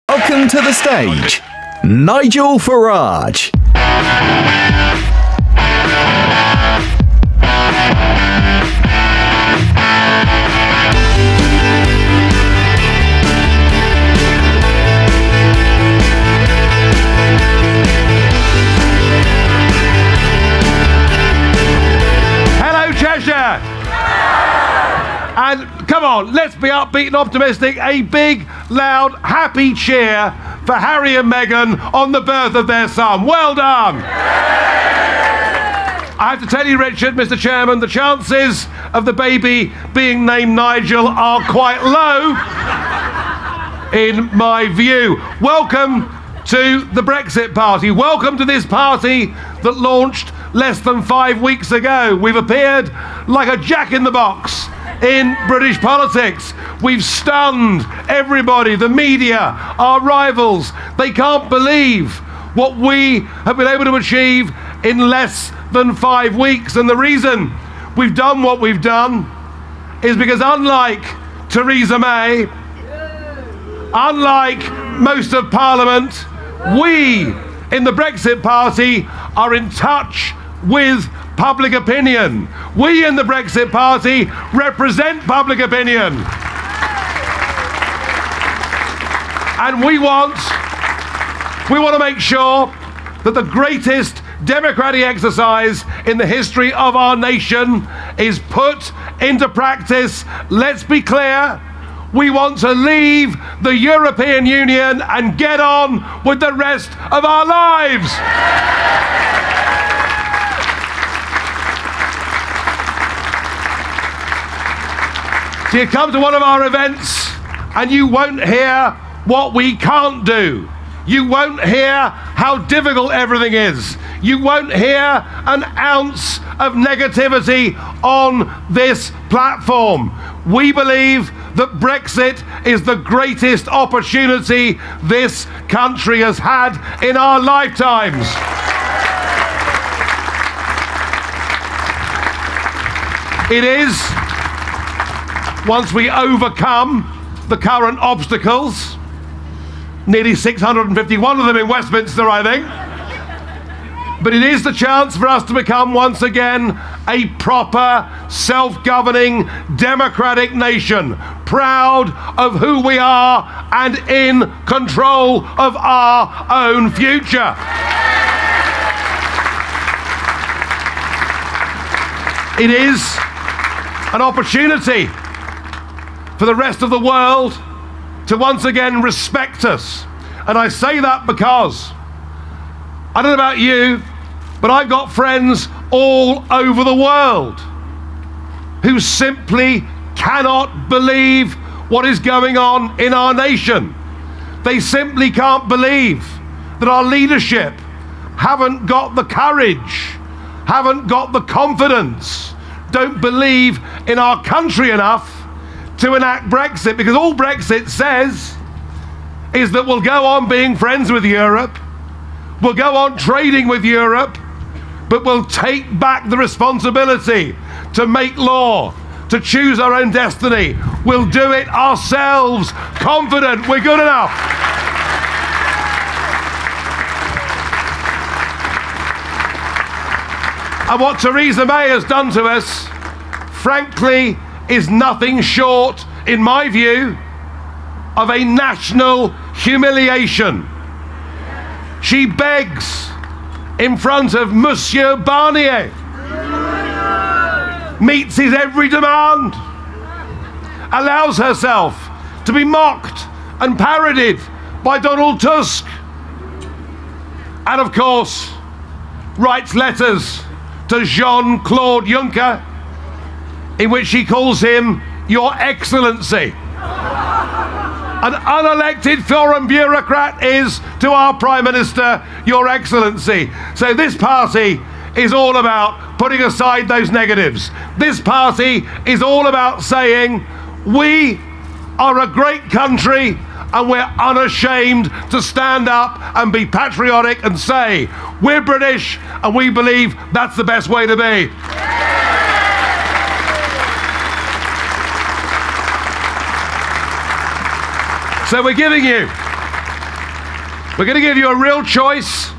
Welcome to the stage, Nigel Farage. Hello, Cheshire. And come on, let's be upbeat and optimistic. A big, loud, happy cheer for Harry and Meghan on the birth of their son. Well done. I have to tell you, Richard, Mr. Chairman, the chances of the baby being named Nigel are quite low, in my view. Welcome to the Brexit Party. Welcome to this party that launched less than 5 weeks ago. We've appeared like a jack in the box in British politics. We've stunned everybody, the media, our rivals. They can't believe what we have been able to achieve in less than 5 weeks. And the reason we've done what we've done is because, unlike Theresa May, unlike most of Parliament, we in the Brexit Party are in touch with public opinion. We in the Brexit Party represent public opinion. And we want to make sure that the greatest democratic exercise in the history of our nation is put into practice. Let's be clear. We want to leave the European Union and get on with the rest of our lives. So you come to one of our events and you won't hear what we can't do. You won't hear how difficult everything is. You won't hear an ounce of negativity on this platform. We believe that Brexit is the greatest opportunity this country has had in our lifetimes. It is, once we overcome the current obstacles, nearly 651 of them in Westminster, I think, but it is the chance for us to become once again a proper, self-governing, democratic nation, proud of who we are and in control of our own future. It is an opportunity for the rest of the world to once again respect us. And I say that because, I don't know about you, but I've got friends all over the world who simply cannot believe what is going on in our nation. They simply can't believe that our leadership haven't got the courage, haven't got the confidence, don't believe in our country enough to enact Brexit, because all Brexit says is that we'll go on being friends with Europe, we'll go on trading with Europe, but we'll take back the responsibility to make law, to choose our own destiny. We'll do it ourselves, confident we're good enough. And what Theresa May has done to us, frankly, is nothing short, in my view, of a national humiliation. She begs in front of Monsieur Barnier, meets his every demand, allows herself to be mocked and parodied by Donald Tusk, and of course writes letters to Jean-Claude Juncker in which she calls him Your Excellency. An unelected foreign bureaucrat is to our Prime Minister Your Excellency. So this party is all about putting aside those negatives. This party is all about saying we are a great country and we're unashamed to stand up and be patriotic and say we're British and we believe that's the best way to be. So we're giving you We're going to give you a real choice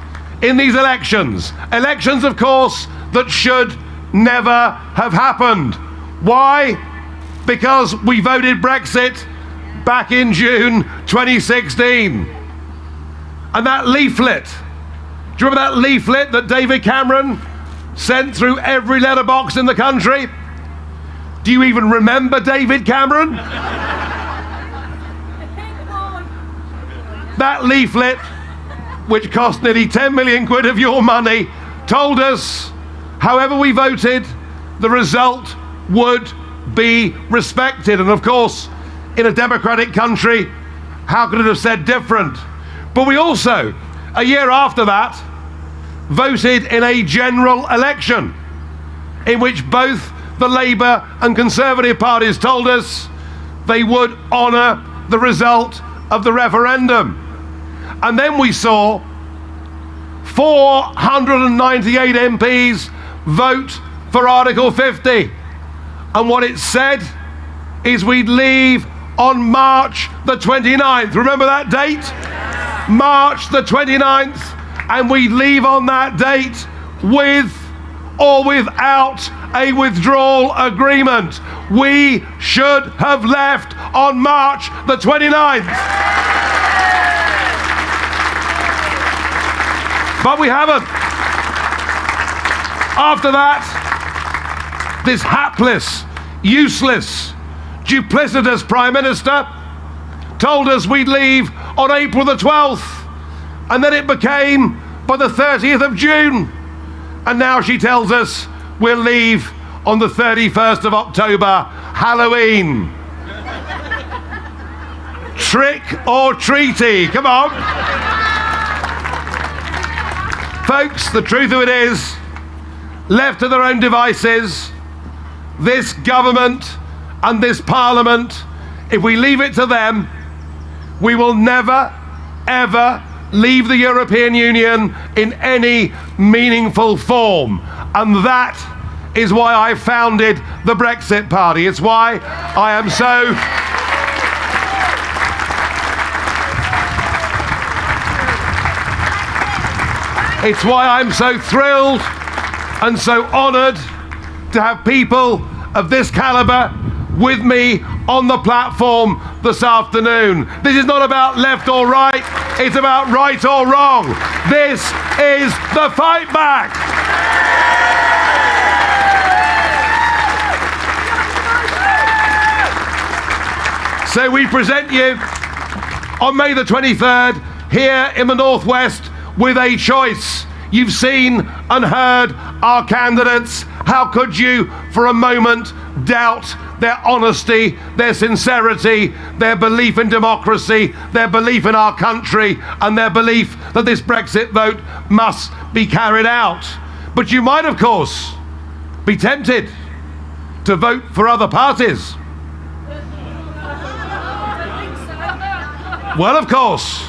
in these elections. Elections, of course, that should never have happened. Why? Because we voted Brexit back in June 2016. And that leaflet, do you remember that leaflet that David Cameron sent through every letterbox in the country? Do you even remember David Cameron? That leaflet, which cost nearly 10 million quid of your money, told us, however we voted, the result would be respected. And of course, in a democratic country, how could it have said different? But we also, a year after that, voted in a general election in which both the Labour and Conservative parties told us they would honour the result of the referendum. And then we saw 498 MPs vote for Article 50. And what it said is we'd leave on March the 29th. Remember that date? March the 29th. And we'd leave on that date with or without a withdrawal agreement. We should have left on March the 29th. But we haven't. After that, this hapless, useless, duplicitous Prime Minister told us we'd leave on April the 12th, and then it became by the 30th of June. And now she tells us we'll leave on the 31st of October, Halloween. Trick or treaty, come on. Folks, the truth of it is, left to their own devices, this government and this parliament, if we leave it to them, we will never, ever leave the European Union in any meaningful form. And that is why I founded the Brexit Party. It's why I am so... It's why I'm so thrilled and so honoured to have people of this calibre with me on the platform this afternoon. This is not about left or right, it's about right or wrong. This is the fight back. So we present you on May the 23rd here in the Northwest with a choice. You've seen and heard our candidates. How could you for a moment doubt their honesty, their sincerity, their belief in democracy, their belief in our country, and their belief that this Brexit vote must be carried out? But you might, of course, be tempted to vote for other parties. Well, of course,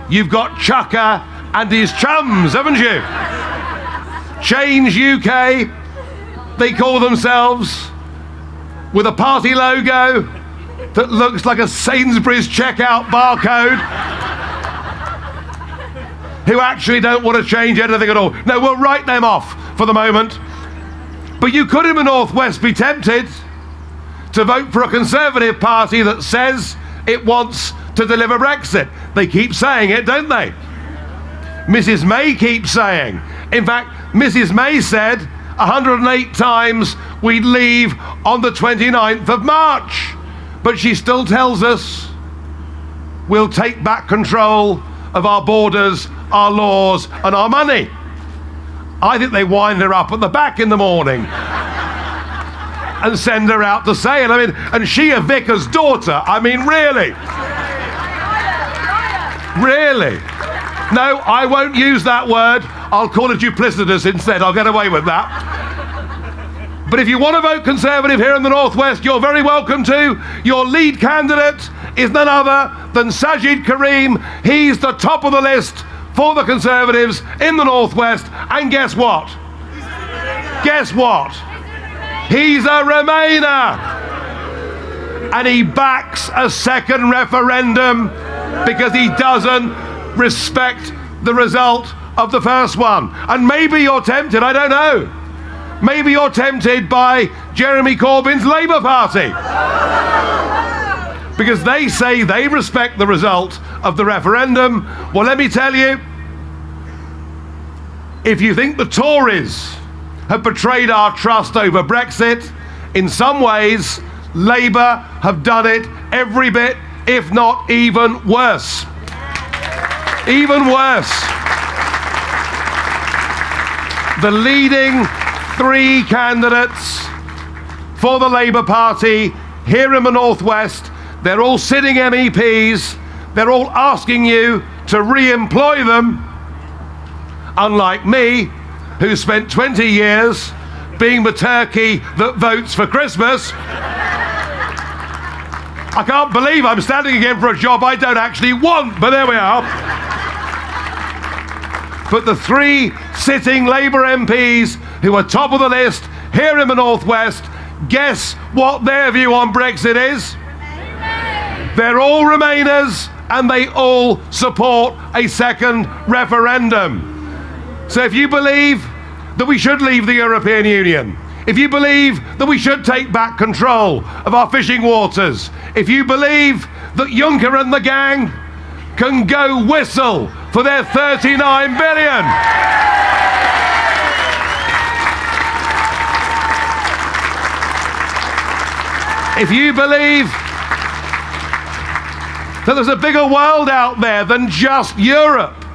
you've got Chucker and his chums, haven't you? Change UK, they call themselves, with a party logo that looks like a Sainsbury's checkout barcode, who actually don't want to change anything at all. No, we'll write them off for the moment. But you could in the Northwest be tempted to vote for a Conservative party that says it wants to deliver Brexit. They keep saying it, don't they? Mrs. May keeps saying. In fact, Mrs. May said 108 times we'd leave on the 29th of March. But she still tells us we'll take back control of our borders, our laws, and our money. I think they wind her up at the back in the morning and send her out to say it. I mean, and she a vicar's daughter. I mean, really? Really? No, I won't use that word. I'll call it duplicitous instead. I'll get away with that. But if you want to vote Conservative here in the Northwest, you're very welcome to. Your lead candidate is none other than Sajid Karim. He's the top of the list for the Conservatives in the Northwest. And guess what? Guess what? He's a Remainer. And he backs a second referendum because he doesn't respect the result of the first one. And maybe you're tempted, I don't know. Maybe you're tempted by Jeremy Corbyn's Labour Party. Because they say they respect the result of the referendum. Well, let me tell you, if you think the Tories have betrayed our trust over Brexit, in some ways, Labour have done it every bit, if not even worse. Even worse. The leading three candidates for the Labour Party here in the Northwest, they're all sitting MEPs, they're all asking you to re-employ them, unlike me, who spent 20 years being the turkey that votes for Christmas. I can't believe I'm standing again for a job I don't actually want, but there we are. But the three sitting Labour MPs who are top of the list here in the Northwest, guess what their view on Brexit is? They're all Remainers and they all support a second referendum. So if you believe that we should leave the European Union, if you believe that we should take back control of our fishing waters, if you believe that Juncker and the gang can go whistle for their 39 billion, if you believe that there's a bigger world out there than just Europe,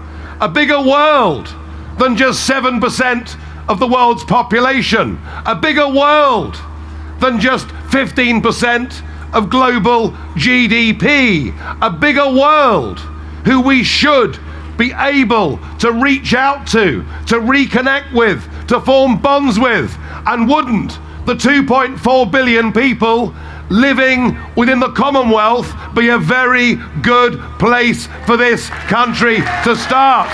a bigger world than just 7% of the world's population, a bigger world than just 15% of global GDP, a bigger world who we should be able to reach out to reconnect with, to form bonds with, and wouldn't the 2.4 billion people living within the Commonwealth be a very good place for this country to start?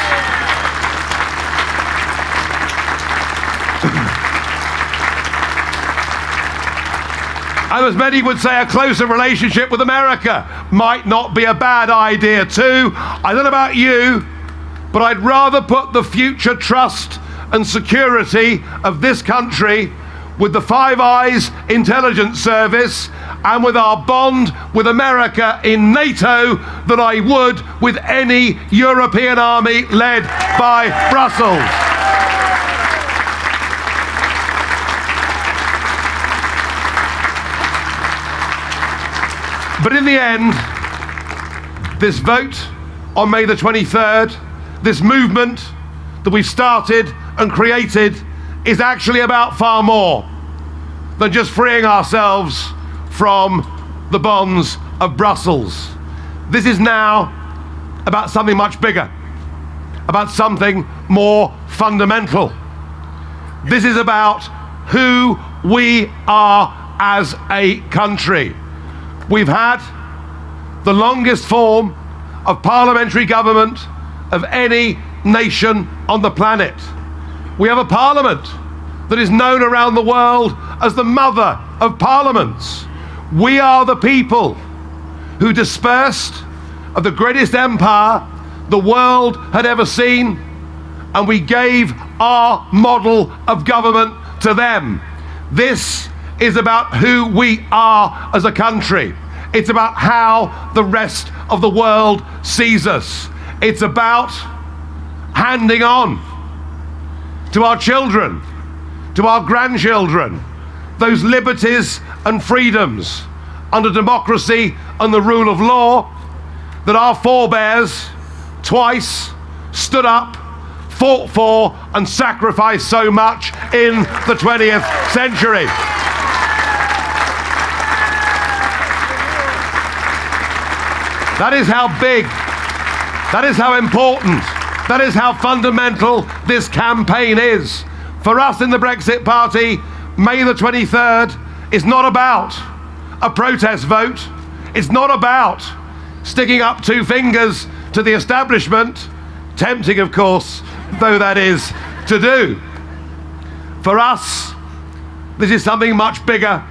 And as many would say, a closer relationship with America might not be a bad idea too. I don't know about you, but I'd rather put the future trust and security of this country with the Five Eyes intelligence service and with our bond with America in NATO than I would with any European army led by Brussels. But in the end, this vote on May the 23rd, this movement that we've started and created, is actually about far more than just freeing ourselves from the bonds of Brussels. This is now about something much bigger, about something more fundamental. This is about who we are as a country. We've had the longest form of parliamentary government of any nation on the planet. We have a parliament that is known around the world as the mother of parliaments. We are the people who dispersed of the greatest empire the world had ever seen, and we gave our model of government to them. This is about who we are as a country. It's about how the rest of the world sees us. It's about handing on to our children, to our grandchildren, those liberties and freedoms under democracy and the rule of law that our forebears twice stood up, fought for, and sacrificed so much in the 20th century. That is how big, that is how important, that is how fundamental this campaign is. For us in the Brexit Party, May the 23rd is not about a protest vote. It's not about sticking up two fingers to the establishment, tempting of course, though that is to do. For us, this is something much bigger.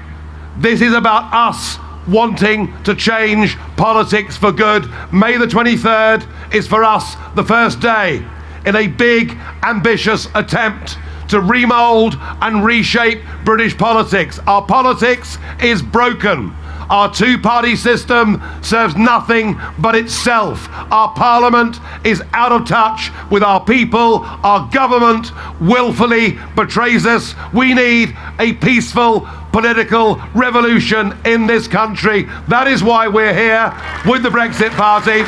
This is about us wanting to change politics for good. May the 23rd is for us the first day in a big, ambitious attempt to remould and reshape British politics. Our politics is broken. Our two-party system serves nothing but itself. Our parliament is out of touch with our people. Our government willfully betrays us. We need a peaceful political revolution in this country. That is why we're here with the Brexit Party.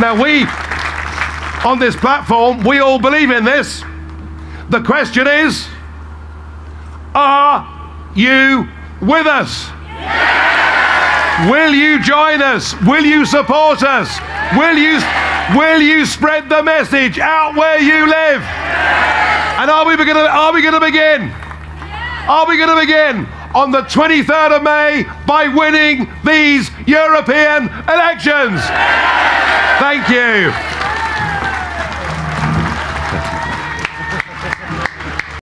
Now on this platform, we all believe in this. The question is, are you with us? Yes! Will you join us? Will you support us? Yes! Will you spread the message out where you live? Yes! And are we going to begin? Yes! Are we going to begin on the 23rd of May by winning these European elections? Yes! Thank you.